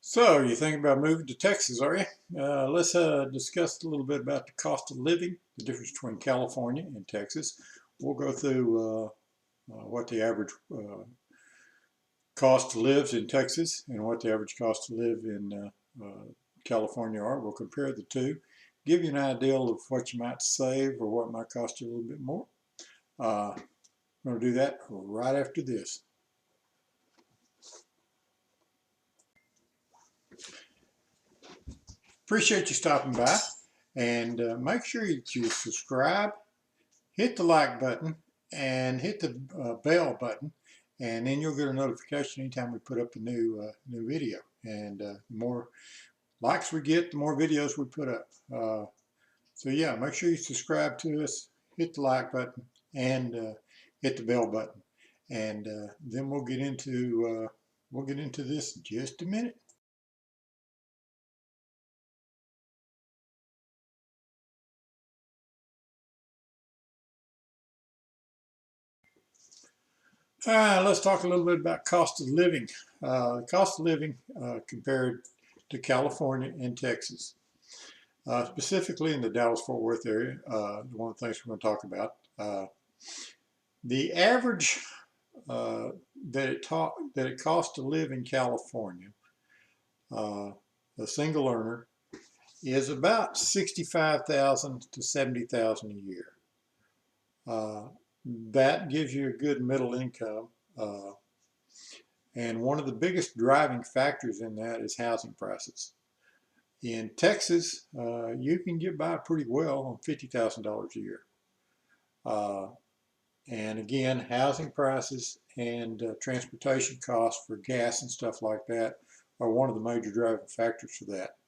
So, you thinking about moving to Texas, are you? Let's discuss a little bit about the cost of living, the difference between California and Texas. We'll go through what the average cost to live in Texas and what the average cost to live in California are. We'll compare the two, give you an idea of what you might save or what might cost you a little bit more. I'm going to do that right after this. Appreciate you stopping by, and make sure that you subscribe, hit the like button, and hit the bell button, and then you'll get a notification anytime we put up a new video. And the more likes we get, the more videos we put up. So yeah, make sure you subscribe to us, hit the like button, and hit the bell button, and then we'll get into this in just a minute. Let's talk a little bit about cost of living. Cost of living compared to California and Texas. Specifically in the Dallas-Fort Worth area, one of the things we're going to talk about. The average that it costs to live in California, a single earner, is about $65,000 to $70,000 a year. That gives you a good middle income. And one of the biggest driving factors in that is housing prices. In Texas, you can get by pretty well on $50,000 a year. And again, housing prices and transportation costs for gas and stuff like that are one of the major driving factors for that.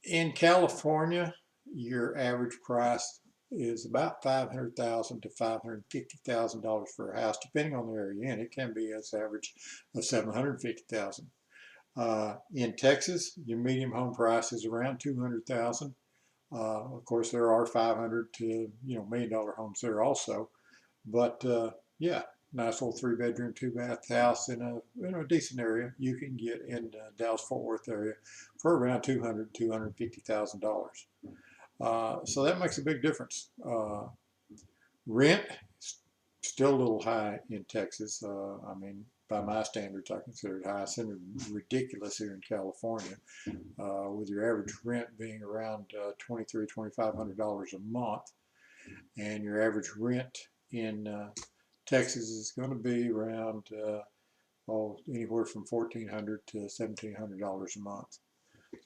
In California, your average price is about $500,000 to $550,000 for a house, depending on the area, and it can be as average of $750,000. In Texas, your medium home price is around $200,000. Of course, there are $500,000 to $1 million homes there also, but yeah, nice little 3-bedroom, 2-bath house in a decent area you can get in Dallas-Fort Worth area for around $200,000 to $250,000. So that makes a big difference. Rent is still a little high in Texas. I mean, by my standards, I consider it high. It's ridiculous here in California, with your average rent being around $2,300 to $2,500 a month, and your average rent in Texas is going to be around anywhere from $1,400 to $1,700 a month.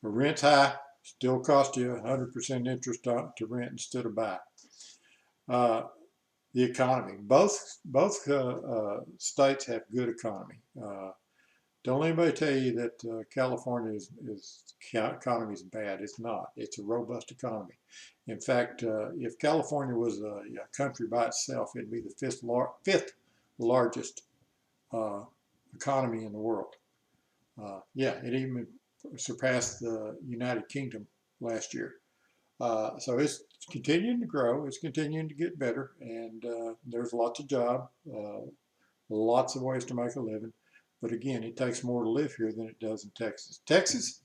So rent's high, still cost you 100% interest to rent instead of buy. The economy, both states have good economy. Don't let anybody tell you that California economy is bad. It's not. It's a robust economy. In fact, if California was a country by itself, it'd be the fifth largest economy in the world. Yeah, it even surpassed the United Kingdom last year. So it's continuing to grow. It's continuing to get better, and there's lots of jobs, lots of ways to make a living. But again, it takes more to live here than it does in Texas. Texas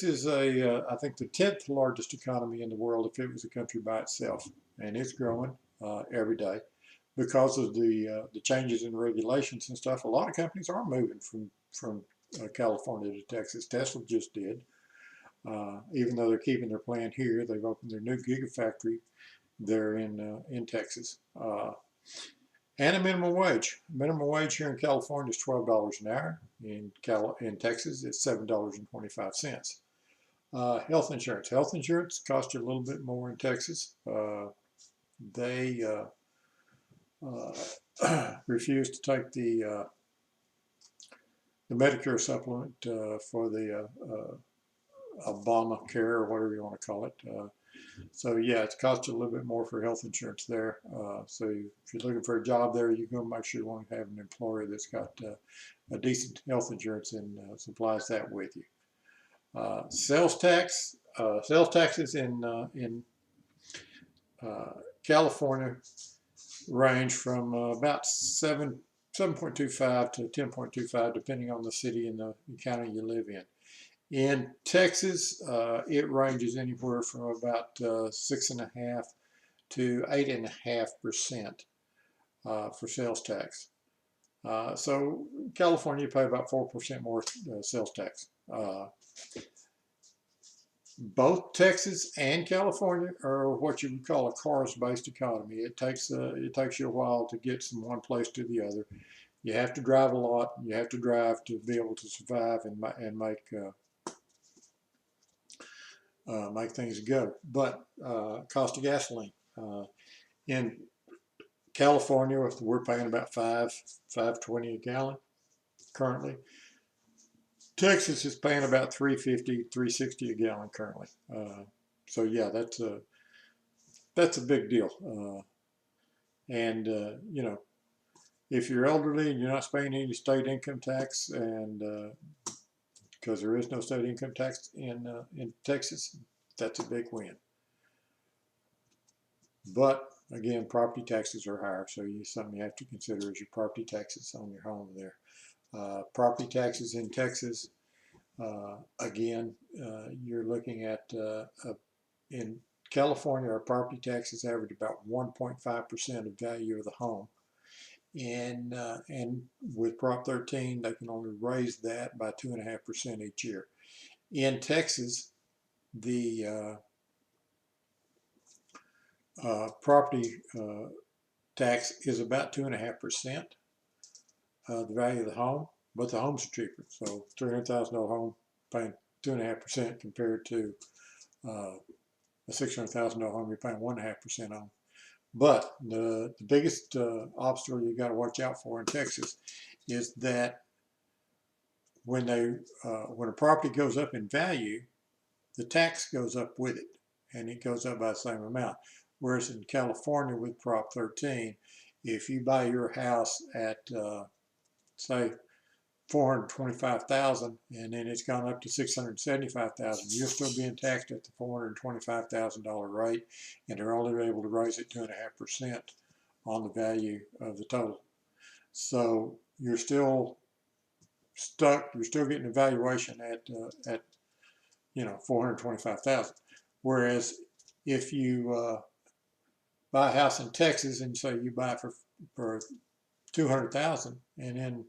is I think the 10th largest economy in the world if it was a country by itself, and it's growing every day because of the changes in regulations and stuff. A lot of companies are moving from California to Texas. Tesla just did. Even though they're keeping their plant here, they've opened their new gigafactory there in Texas. And a minimum wage. Minimum wage here in California is $12 an hour. In Texas, it's $7.25. Health insurance. Health insurance costs you a little bit more in Texas. They refuse to take the Medicare supplement for the Obamacare or whatever you want to call it. So yeah, it's cost you a little bit more for health insurance there. So if you're looking for a job there, you're going to make sure you want to have an employer that's got a decent health insurance and supplies that with you. Sales taxes in California range from about 7 7.25 to 10.25, depending on the city and the county you live in. In Texas, it ranges anywhere from about 6.5 to 8.5% for sales tax. So California, you pay about 4% more sales tax. Both Texas and California are what you would call a cars-based economy. It takes you a while to get from one place to the other. You have to drive a lot. You have to drive to be able to survive and make things go. But cost of gasoline in California, we're paying about $5.20 a gallon currently. Texas is paying about $3.50, $3.60 a gallon currently. So yeah, that's a big deal. And you know, if you're elderly and you're not paying any state income tax, and because there is no state income tax in Texas, that's a big win. But again, property taxes are higher, so something you have to consider is your property taxes on your home there. Property taxes in Texas, again, you're looking at in California, our property taxes average about 1.5% of value of the home. And with Prop 13, they can only raise that by 2.5% each year. In Texas, the property tax is about 2.5% of the value of the home, but the homes are cheaper. So $300,000 home paying 2.5% compared to a $600,000 home you're paying 1.5% on. But the biggest obstacle you got to watch out for in Texas is that when a property goes up in value, the tax goes up with it, and it goes up by the same amount. Whereas in California with Prop 13, if you buy your house at say $425,000 and then it's gone up to $675,000, you're still being taxed at the $425,000 rate, and they're only able to raise it 2.5% on the value of the total. So you're still stuck. You're still getting a valuation at $425,000. Whereas if you buy a house in Texas and say you buy it for $200,000, and then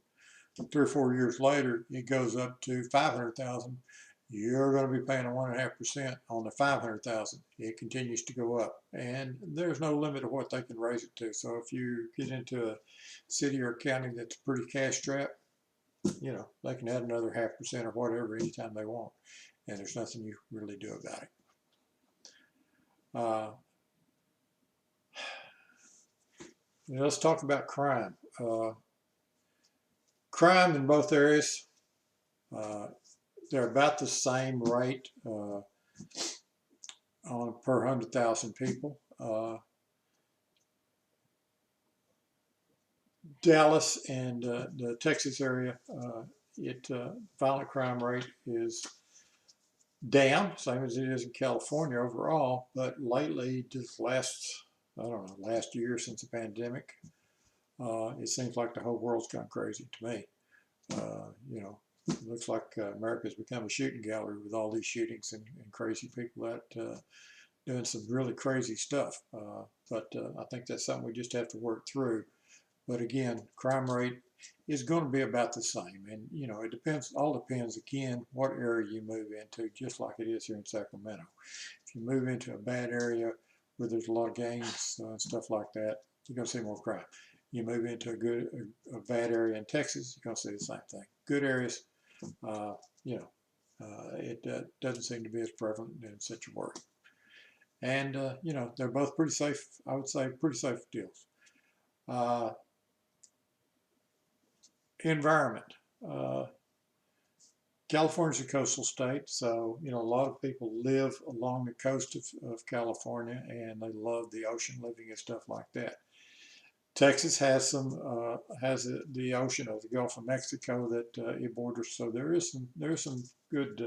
3 or 4 years later it goes up to $500,000, you're going to be paying a 1.5% on the $500,000. It continues to go up, and there's no limit to what they can raise it to. So if you get into a city or county that's pretty cash strapped, they can add another 0.5% or whatever anytime they want, and there's nothing you really do about it. Let's talk about crime. Crime in both areas, they're about the same rate on per 100,000 people. Dallas and the Texas area, violent crime rate is down, same as it is in California overall, but lately, just last year since the pandemic, it seems like the whole world's gone crazy to me. It looks like America's become a shooting gallery with all these shootings and crazy people out doing some really crazy stuff. But I think that's something we just have to work through. But again, crime rate is going to be about the same. And, it all depends, again, what area you move into, just like it is here in Sacramento. If you move into a bad area where there's a lot of gangs and stuff like that, you're going to see more crime. You move into a bad area in Texas, you're going to see the same thing. Good areas, it doesn't seem to be as prevalent in such a worry. And, they're both pretty safe, I would say, pretty safe deals. Environment. California's a coastal state, so a lot of people live along the coast of California, and they love the ocean living and stuff like that. Texas has the ocean of the Gulf of Mexico that it borders, so there is some good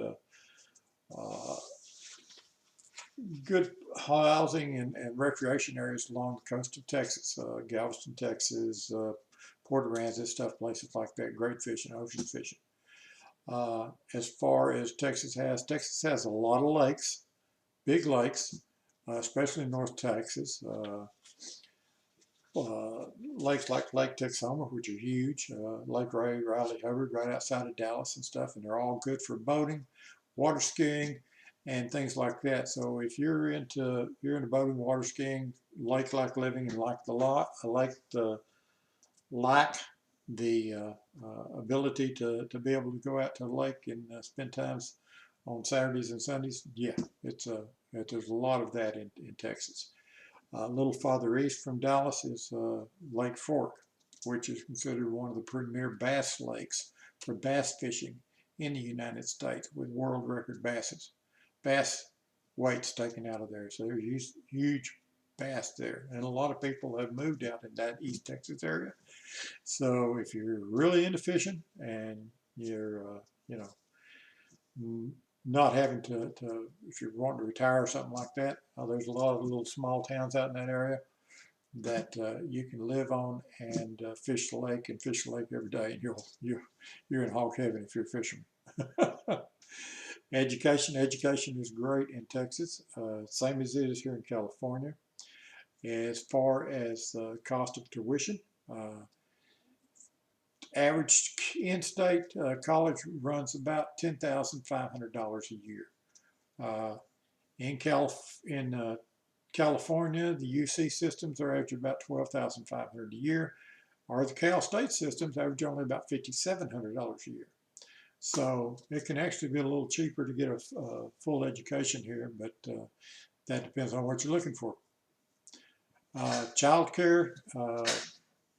housing and recreation areas along the coast of Texas. Galveston, Texas, Port Aransas, stuff, places like that, great fishing, ocean fishing. As far as Texas has a lot of lakes, big lakes, especially in North Texas. Lakes like Lake Texoma, which are huge, Lake Ray, Riley Hubbard, right outside of Dallas and stuff, and they're all good for boating, water skiing, and things like that. So if you're into boating, water skiing, lake-like living, and like the ability to be able to go out to the lake and spend times on Saturdays and Sundays, yeah, there's a lot of that in Texas. A little farther east from Dallas is Lake Fork, which is considered one of the premier bass lakes for bass fishing in the United States, with world record bass weights taken out of there. So there's huge bass there, and a lot of people have moved out in that East Texas area. So if you're really into fishing and you're not having to if you're wanting to retire or something like that, there's a lot of little small towns out in that area that you can live on and fish the lake every day, and you're in hog heaven if you're a fisherman. Education is great in Texas, same as it is here in California. As far as the cost of tuition, average in-state college runs about $10,500 a year. In California, the UC systems are averaging about $12,500 a year, or the Cal State systems average only about $5,700 a year. So it can actually be a little cheaper to get a full education here, but that depends on what you're looking for. Child care,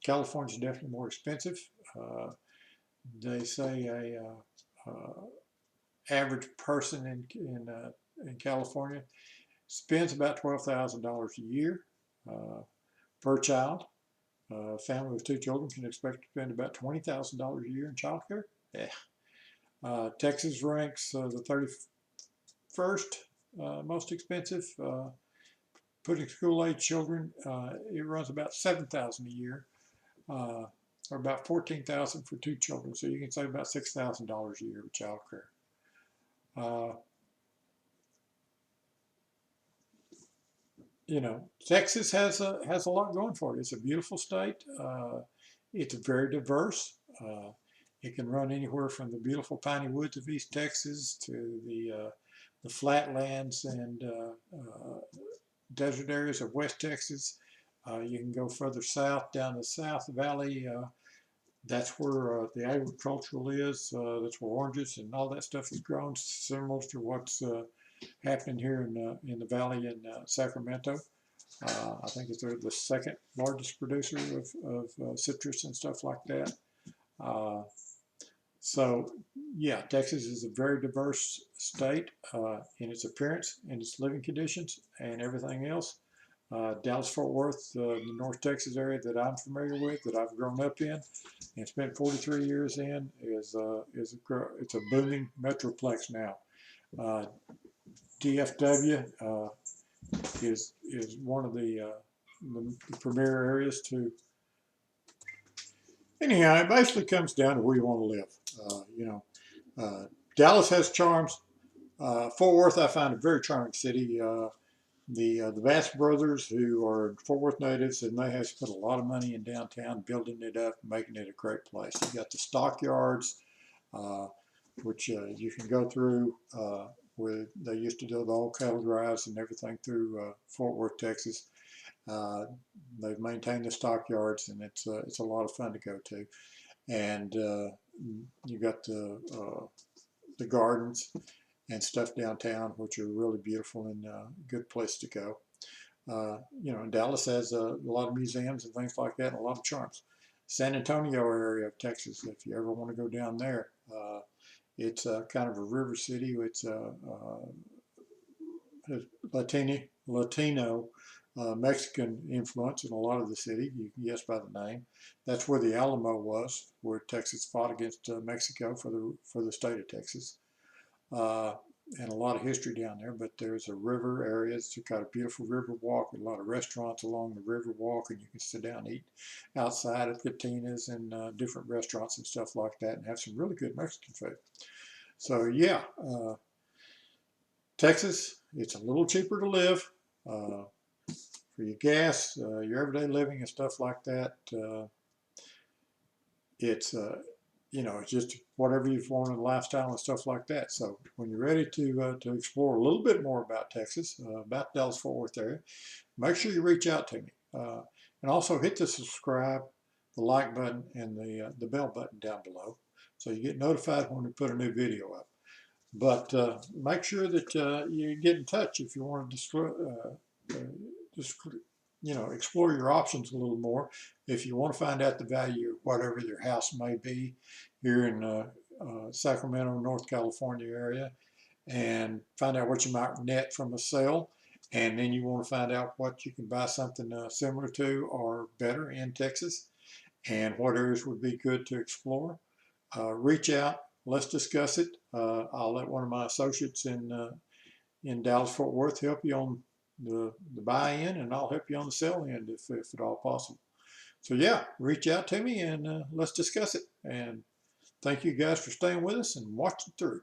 California is definitely more expensive. They say a average person in California spends about $12,000 a year per child. A family with 2 children can expect to spend about $20,000 a year in child care. Yeah. Texas ranks the 31st most expensive. Putting school-age children, it runs about $7,000 a year, or about $14,000 for 2 children. So you can save about $6,000 a year with child care. Texas has a lot going for it. It's a beautiful state. It's very diverse. It can run anywhere from the beautiful piney woods of East Texas to the flatlands and desert areas of West Texas. You can go further south, down the South Valley. That's where the agricultural is. That's where oranges and all that stuff is grown, similar to what's happening here in the valley in Sacramento. I think they're the second largest producer of citrus and stuff like that. So yeah, Texas is a very diverse state in its appearance, in its living conditions, and everything else. Dallas-Fort Worth, the North Texas area that I'm familiar with, that I've grown up in and spent 43 years in, it's a booming metroplex now. DFW is one of the premier areas to. Anyhow, it basically comes down to where you want to live. Dallas has charms. Fort Worth, I find a very charming city. The Bass brothers, who are Fort Worth natives, and they have spent a lot of money in downtown building it up, making it a great place. You got the stockyards, which you can go through. Where they used to do the old cattle drives and everything through Fort Worth, Texas. They've maintained the stockyards, and it's a lot of fun to go to. And you got the gardens and stuff downtown, which are really beautiful and a good place to go. Dallas has a lot of museums and things like that, and a lot of charms. San Antonio area of Texas, if you ever want to go down there, it's kind of a river city. It's Latino, Mexican influence in a lot of the city. You can guess by the name. That's where the Alamo was, where Texas fought against Mexico for the state of Texas. and a lot of history down there, but there's a river area. It's got a beautiful river walk with a lot of restaurants along the river walk, and you can sit down and eat outside at Tina's and different restaurants and stuff like that, and have some really good Mexican food. So yeah, Texas, it's a little cheaper to live. For your gas, your everyday living and stuff like that, it's it's just whatever you want in the lifestyle and stuff like that. So when you're ready to explore a little bit more about Texas, about Dallas Fort Worth area, make sure you reach out to me, and also hit the subscribe, the like button, and the bell button down below, so you get notified when we put a new video up. But make sure that you get in touch if you want to just explore your options a little more. If you want to find out the value of whatever your house may be here in Sacramento, North California area, and find out what you might net from a sale, and then you want to find out what you can buy something similar to or better in Texas, and what areas would be good to explore, reach out. Let's discuss it. I'll let one of my associates in Dallas Fort Worth help you on the buy-in, and I'll help you on the sell end if at all possible. So yeah, reach out to me and let's discuss it. And thank you guys for staying with us and watching through.